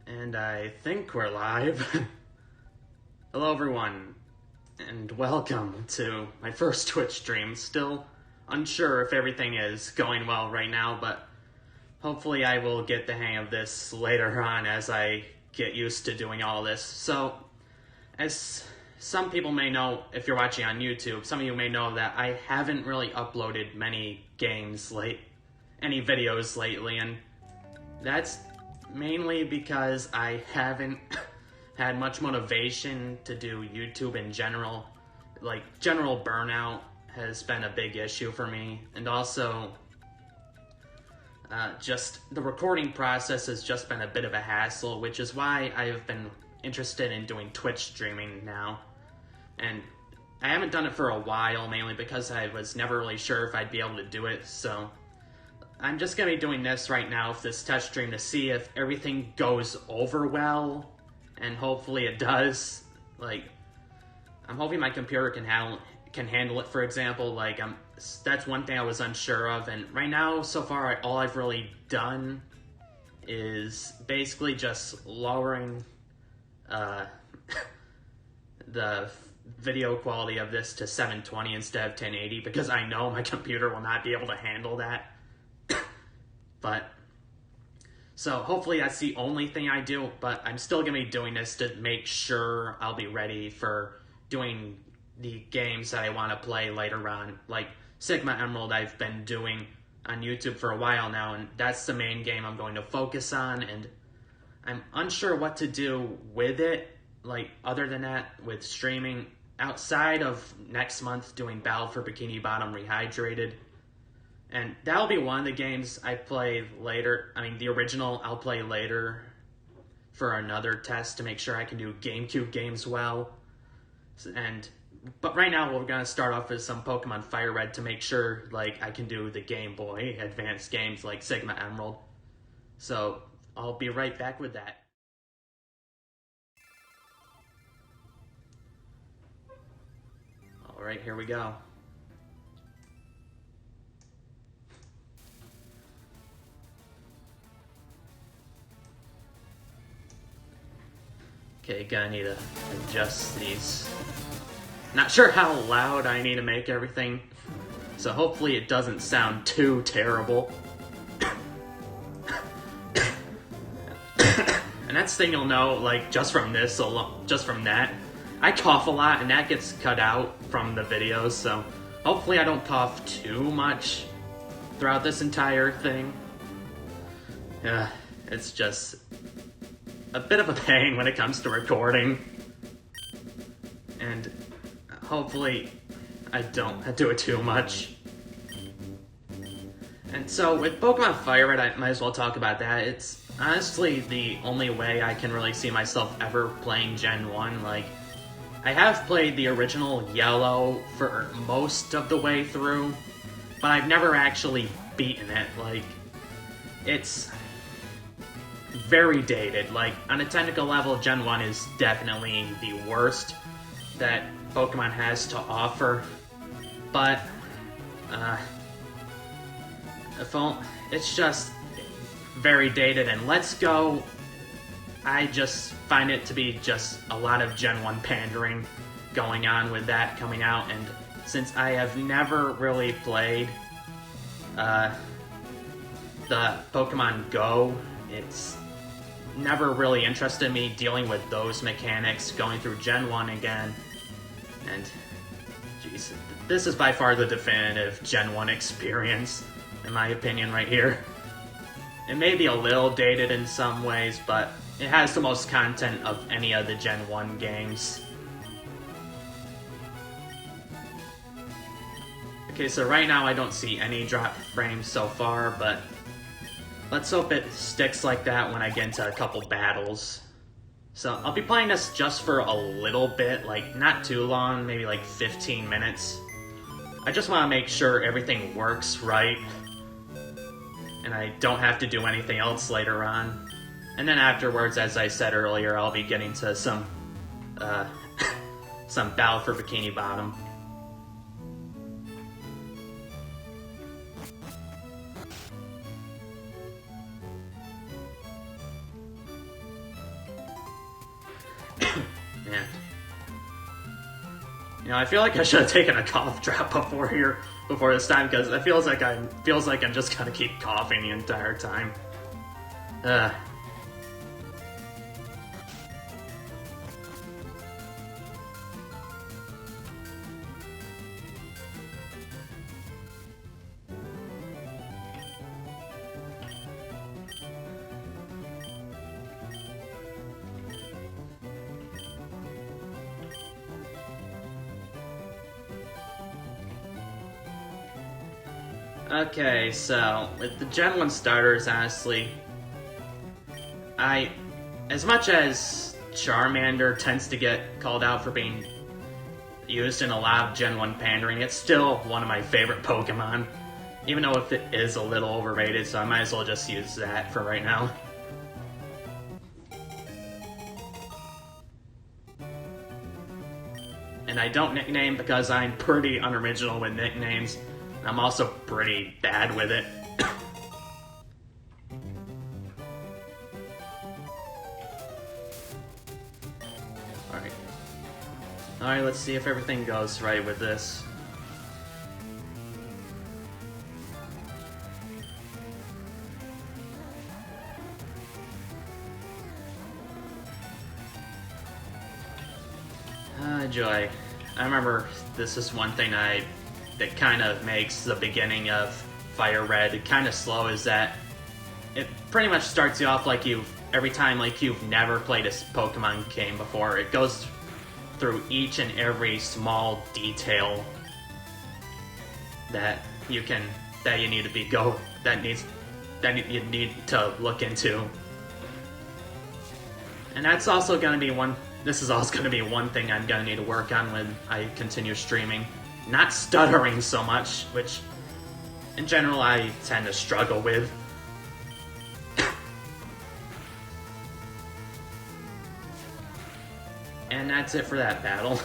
And I think we're live. Hello everyone, and welcome to my first Twitch stream. Still unsure if everything is going well right now, but hopefully I will get the hang of this later on as I get used to doing all this. So, as some people may know, if you're watching on YouTube, some of you may know that I haven't really uploaded many any videos lately, and that's mainly because I haven't had much motivation to do YouTube in general. Like, general burnout has been a big issue for me, and also just the recording process has just been a bit of a hassle, which is why I have been interested in doing Twitch streaming now. And I haven't done it for a while, mainly because I was never really sure if I'd be able to do it, so I'm just going to be doing this right now with this test stream to see if everything goes over well, and hopefully it does. Like, I'm hoping my computer can handle it, for example. Like, that's one thing I was unsure of, and right now, so far, all I've really done is basically just lowering the video quality of this to 720 instead of 1080, because I know my computer will not be able to handle that. But, so hopefully that's the only thing I do, but I'm still going to be doing this to make sure I'll be ready for doing the games that I want to play later on. Like Sigma Emerald I've been doing on YouTube for a while now, and that's the main game I'm going to focus on, and I'm unsure what to do with it, like other than that, with streaming, outside of next month doing Battle for Bikini Bottom Rehydrated. And that'll be one of the games I play later. I mean, the original I'll play later for another test to make sure I can do GameCube games well. But right now we're going to start off with some Pokemon Fire Red to make sure like I can do the Game Boy Advanced games like Sigma Emerald. So I'll be right back with that. Alright, here we go. Okay, gonna need to adjust these. Not sure how loud I need to make everything, so hopefully it doesn't sound too terrible. And that's the thing you'll know, like, just from that. I cough a lot, and that gets cut out from the videos, so hopefully I don't cough too much throughout this entire thing. Yeah, it's just a bit of a pain when it comes to recording, and hopefully I don't do it too much. And so with Pokemon Fire Red, I might as well talk about that. It's honestly the only way I can really see myself ever playing Gen 1. Like, I have played the original Yellow for most of the way through, but I've never actually beaten it. Like, it's very dated. Like, on a technical level, Gen 1 is definitely the worst that Pokemon has to offer, but it's just very dated, and Let's Go, I just find it to be just a lot of Gen 1 pandering going on with that coming out, and since I have never really played the Pokemon Go, it's never really interested me dealing with those mechanics, going through Gen 1 again, and jeez, this is by far the definitive Gen 1 experience, in my opinion, right here. It may be a little dated in some ways, but it has the most content of any of the Gen 1 games. Okay, so right now I don't see any drop frames so far, but let's hope it sticks like that when I get into a couple battles. So I'll be playing this just for a little bit, like not too long, maybe like 15 minutes. I just want to make sure everything works right, and I don't have to do anything else later on. And then afterwards, as I said earlier, I'll be getting to some Battle for Bikini Bottom. You know, I feel like I should have taken a cough drop before this time, because it feels like I'm just gonna keep coughing the entire time. Okay, so with the Gen 1 starters, honestly, as much as Charmander tends to get called out for being used in a lot of Gen 1 pandering, it's still one of my favorite Pokemon, even though if it is a little overrated, so I might as well just use that for right now. And I don't nickname because I'm pretty unoriginal with nicknames. I'm also pretty bad with it. Alright, let's see if everything goes right with this. Joy. I remember this is one thing that kind of makes the beginning of Fire Red kind of slow, is that it pretty much starts you off like every time like you've never played a Pokemon game before. It goes through each and every small detail that you need to look into. And that's also going to be this is also going to be one thing I'm going to need to work on when I continue streaming. Not stuttering so much, which in general I tend to struggle with. And that's it for that battle.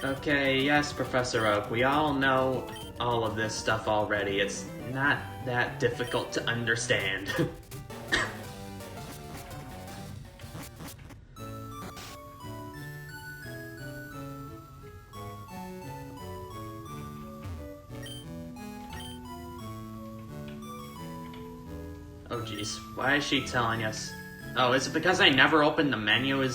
Okay, yes, Professor Oak, we all know all of this stuff already. It's not that difficult to understand. Oh jeez, why is she telling us? Oh, is it because I never opened the menu?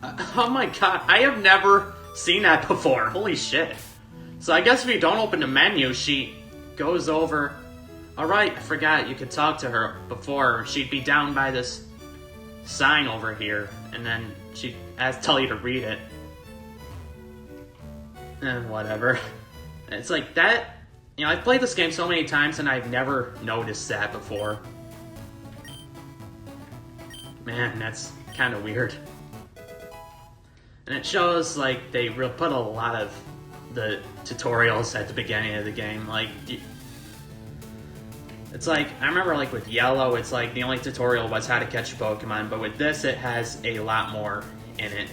Oh my god, I have never seen that before. Holy shit. So I guess if you don't open the menu, she goes over... Alright, I forgot you could talk to her before. She'd be down by this sign over here, and then she'd tell you to read it. And whatever. It's like that... You know, I've played this game so many times and I've never noticed that before. Man, that's kind of weird. And it shows, like, they put a lot of the tutorials at the beginning of the game. Like, it's like, I remember, like, with Yellow, it's like the only tutorial was how to catch Pokemon, but with this, it has a lot more in it,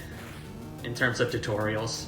in terms of tutorials.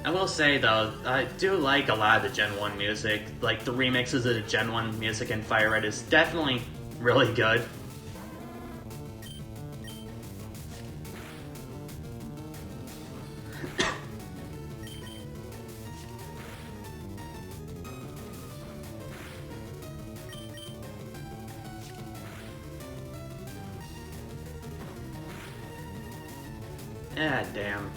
I will say, though, I do like a lot of the Gen 1 music. Like, the remixes of the Gen 1 music in Fire Red is definitely really good. Ah, damn.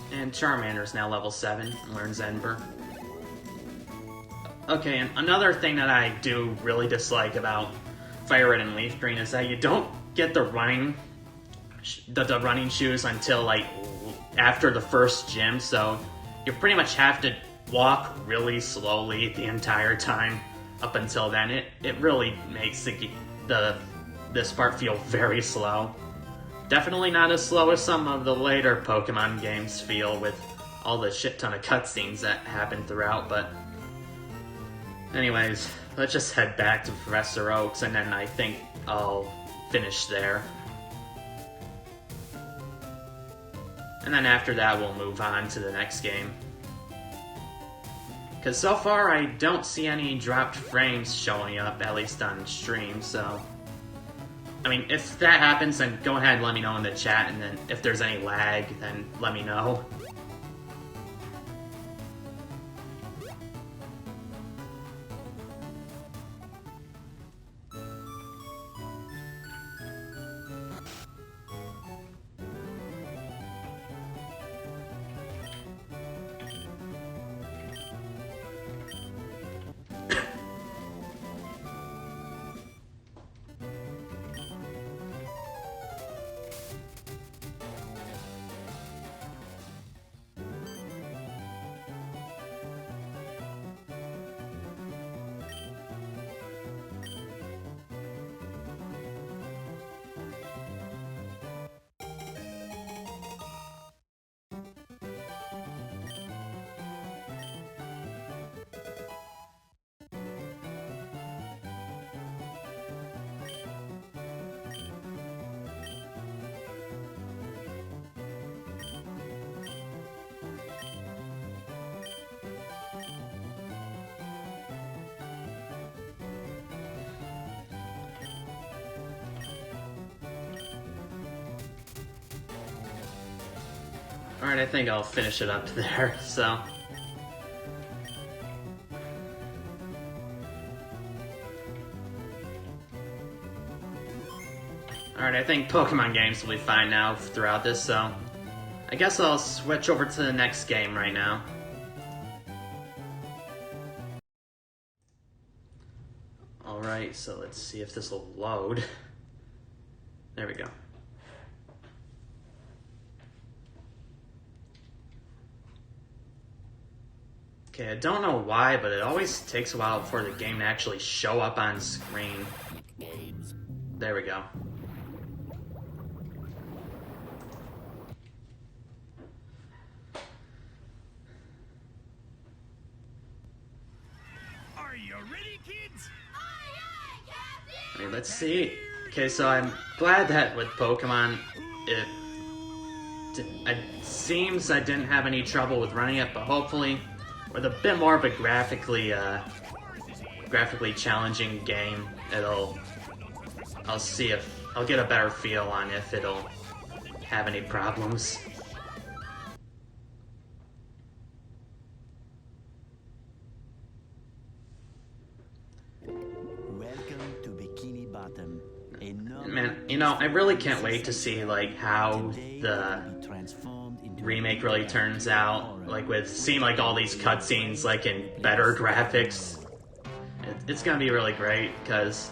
And Charmander's now level 7 and learns Ember. Okay, and another thing that I do really dislike about Fire Red and Leaf Green is that you don't get the running shoes until like after the first gym, so you pretty much have to walk really slowly the entire time up until then. It really makes this part feel very slow. Definitely not as slow as some of the later Pokemon games feel with all the shit ton of cutscenes that happen throughout, but anyways, let's just head back to Professor Oak's and then I think I'll finish there. And then after that we'll move on to the next game. Because so far I don't see any dropped frames showing up, at least on stream, so I mean, if that happens, then go ahead and let me know in the chat, and then if there's any lag, then let me know. Alright, I think I'll finish it up there, so. Alright, I think Pokemon games will be fine now throughout this, so I guess I'll switch over to the next game right now. Alright, so let's see if this will load. There we go. Okay, I don't know why, but it always takes a while for the game to actually show up on screen. There we go. Are you ready, kids? Okay, let's see. Okay, so I'm glad that with Pokemon, it seems I didn't have any trouble with running it, but hopefully with a bit more of a graphically challenging game, I'll see if I'll get a better feel on if it'll have any problems. Welcome to Bikini Bottom. Man, you know, I really can't wait to see like how the remake really turns out, like with seeing like all these cutscenes like in better graphics. It's gonna be really great, because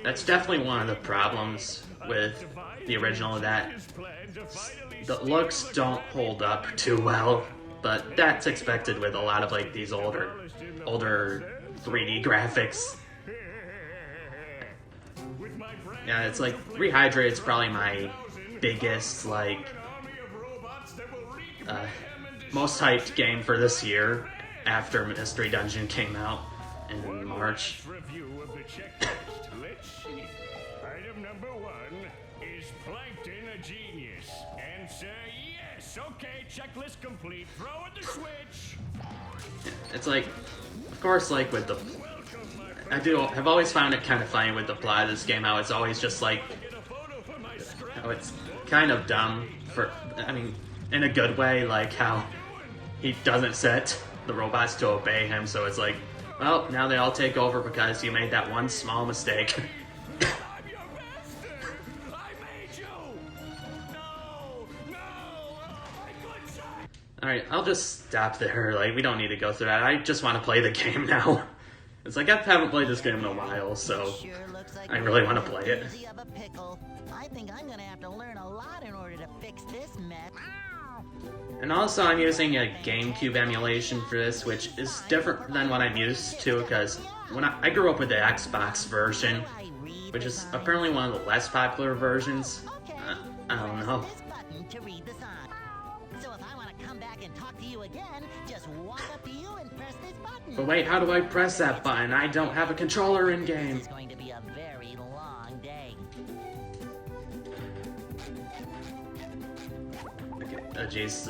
that's definitely one of the problems with the original, that the looks don't hold up too well, but that's expected with a lot of like these older 3D graphics. Yeah, it's like Rehydrate is probably my biggest, like, most hyped game for this year after Mystery Dungeon came out in March. Item number 1 is Plankton a genius? Answer yes. Okay, checklist complete. Throw in the switch. It's like, of course, like with the, I've always found it kind of funny with the plot of this game, how it's always just like, how it's kind of dumb for, I mean, in a good way, like how he doesn't set the robots to obey him, so it's like, well, now they all take over because you made that one small mistake. I'm your master. I made you. No. Alright, I'll just stop there. Like, we don't need to go through that. I just want to play the game now. It's like I haven't played this game in a while, so I really want to play it. I think I'm gonna have to learn a lot in order to fix this mess. And also I'm using a GameCube emulation for this, which is different than what I'm used to, because when I grew up with the Xbox version, which is apparently one of the less popular versions. I don't know. To read the sign. So if I want to come back and talk to you again, just walk up to you and press this button. But wait, how do I press that button? I don't have a controller in game. It's going to be a very long day. Okay, jeez,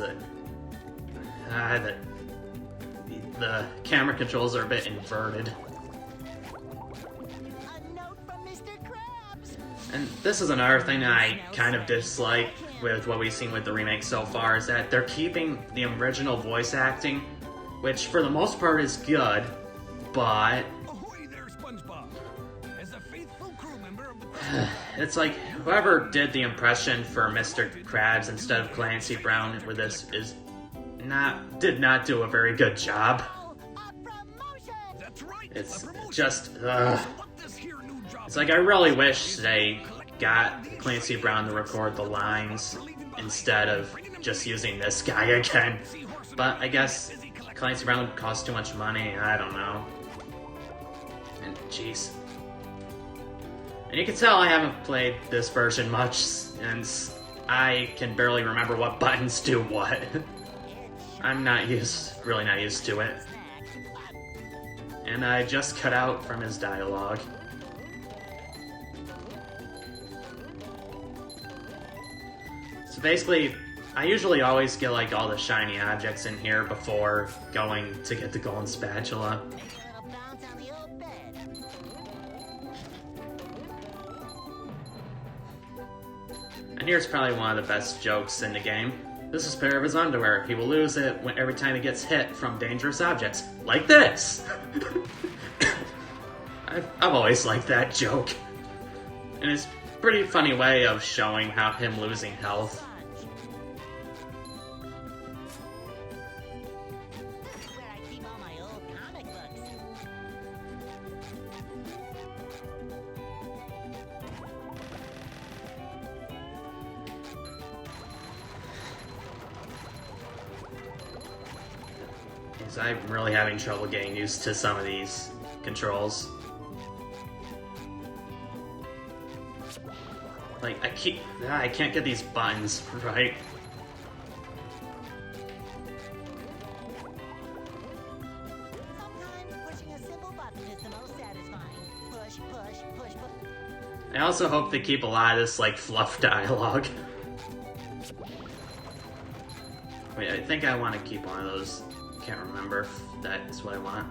the camera controls are a bit inverted. A note from Mr. Krabs. And this is another thing that I kind of dislike with what we've seen with the remake so far, is that they're keeping the original voice acting, which for the most part is good, but Ahoy there, SpongeBob! As a faithful crew member of the it's like whoever did the impression for Mr. Krabs instead of Clancy Brown with this did not do a very good job. Oh, a promotion! That's right. It's a promotion. just, What this here new job it's like I really wish they got Clancy Brown to record the lines instead of just using this guy again. But I guess Clancy Brown costs too much money, I don't know. And jeez. And you can tell I haven't played this version much, and I can barely remember what buttons do what. I'm really not used to it. And I just cut out from his dialogue. So basically, I usually always get like all the shiny objects in here before going to get the golden spatula. Make a little bounce on the old bed. And here's probably one of the best jokes in the game. This is a pair of his underwear. He will lose it every time he gets hit from dangerous objects. Like this! I've always liked that joke. And it's a pretty funny way of showing how him losing health. This is where I keep all my old comic books. Because I'm really having trouble getting used to some of these controls. Like, I can't get these buttons right. Sometimes pushing a simple button is the most satisfying. Push, push, push, push. I also hope they keep a lot of this, like, fluff dialogue. Wait, I think I want to keep one of those. Can't remember if that's what I want.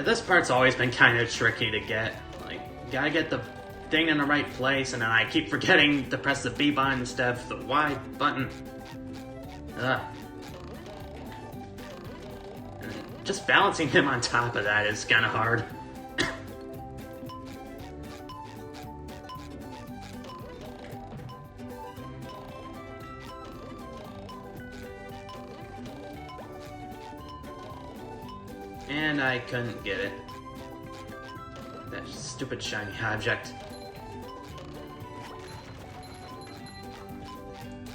This part's always been kind of tricky to get. Like, gotta get the thing in the right place, and then I keep forgetting to press the B button instead of the Y button. Ugh. And just balancing him on top of that is kind of hard. And I couldn't get it. That stupid shiny object.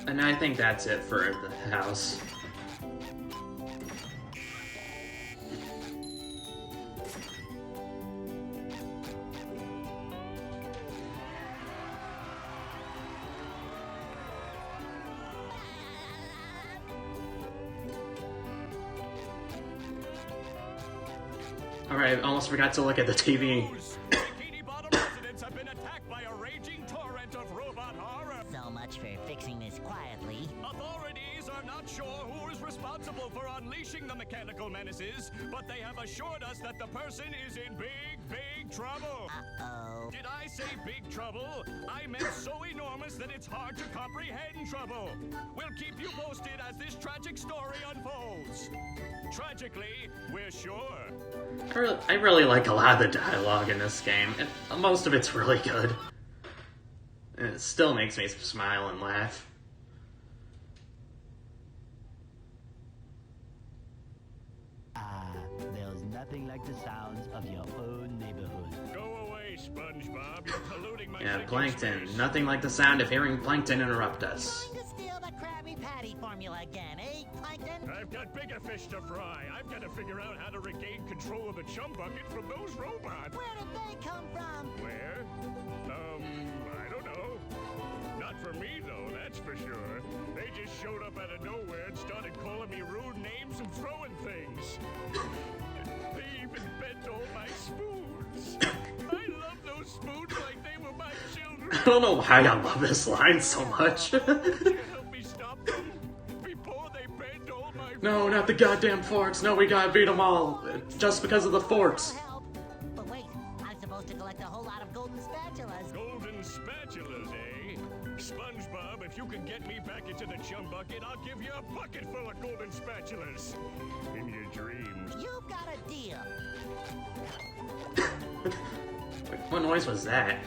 And I think that's it for the house. Alright, I almost forgot to look at the TV. Bikini Bottom residents have been attacked by a raging torrent of robot horror. So much for fixing this quietly. Authorities are now not sure who is responsible for unleashing the mechanical menaces, but they have assured us that the person is in big trouble. Uh-oh. Did I say big trouble? I meant so enormous that it's hard to comprehend trouble. We'll keep you posted as this tragic story unfolds. Tragically, we're sure. I really like a lot of the dialogue in this game, and most of it's really good. And it still makes me smile and laugh. There's nothing like the sounds of your own neighborhood. Go away, SpongeBob. You're polluting my Yeah, thinking Plankton. space. Nothing like the sound of hearing Plankton interrupt us. Trying to steal the Krabby Patty formula again, eh, Plankton? I've got bigger fish to fry. I've got to figure out how to regain control of the chum bucket from those robots. Where did they come from? Where? I don't know. Not for me, though, that's for sure. They just showed up out of nowhere and started calling me rude names and throwing things. They even bent all my spoons. I love those spoons like they were my children. I don't know why I love this line so much. Can you help me stop them before they bend all my... No, not the goddamn forks. No, we gotta beat them all. Just because of the forks. Help. But wait, I'm supposed to collect a whole lot of golden spatulas. Golden spatulas, eh? SpongeBob, if you can get me back into the chum bucket, I'll give you a bucket full of golden spatulas. In your dreams. You've got a deal. What noise was that?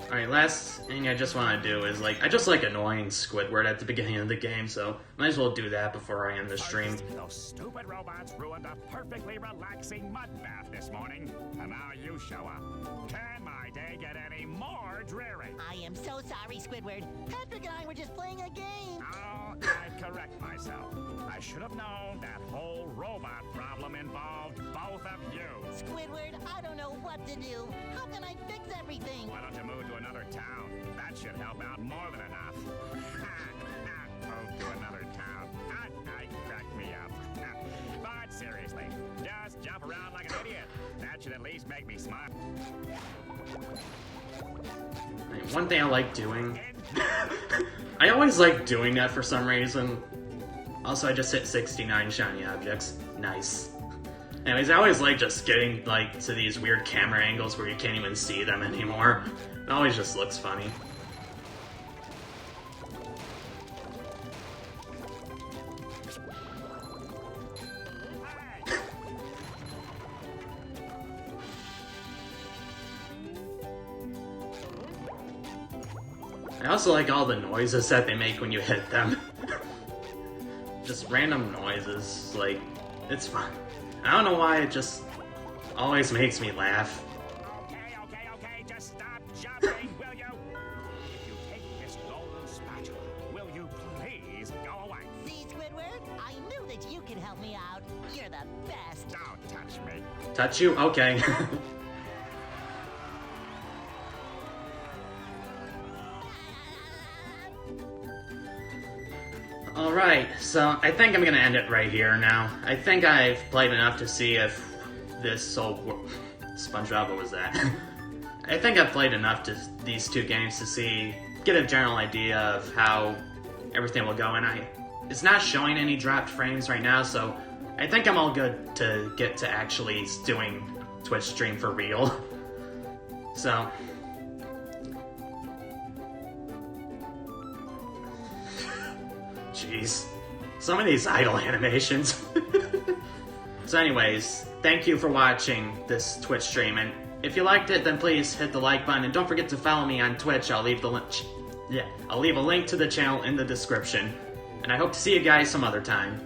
Alright, last thing I just want to do is, I just like annoying Squidward at the beginning of the game, so might as well do that before I end the stream. Those stupid robots ruined a perfectly relaxing mud bath this morning, and now you show up. Can my day get any more dreary? I am so sorry, Squidward. Patrick and I were just playing a game. Oh, I correct myself. I should have known that whole robot problem involved both of you. Squidward, I don't know what to do. How can I fix everything? Why don't you move to another town? That should help out more than enough. Move to another town. I crack me up. But seriously, just jump around like an idiot. That should at least make me smile. One thing I like doing... I always like doing that for some reason. Also, I just hit 69 shiny objects. Nice. Anyways, I always like just getting, to these weird camera angles where you can't even see them anymore. It always just looks funny. I also like all the noises that they make when you hit them. Just random noises, it's fun. I don't know why, it just always makes me laugh. Okay, just stop jumping, will you? If you take this golden spatula, will you please go away? See, Squidward? I knew that you could help me out. You're the best. Don't touch me. Touch you? Okay. Alright, so I think I'm gonna end it right here now. I think I've played enough to see if this SpongeBob, what was that? I think I've played enough to these two games to get a general idea of how everything will go, and it's not showing any dropped frames right now, so I think I'm all good to get to actually doing Twitch stream for real. So... Jeez. Some of these idle animations. So anyways, thank you for watching this Twitch stream, and if you liked it, then please hit the like button, and don't forget to follow me on Twitch. I'll leave a link to the channel in the description, and I hope to see you guys some other time.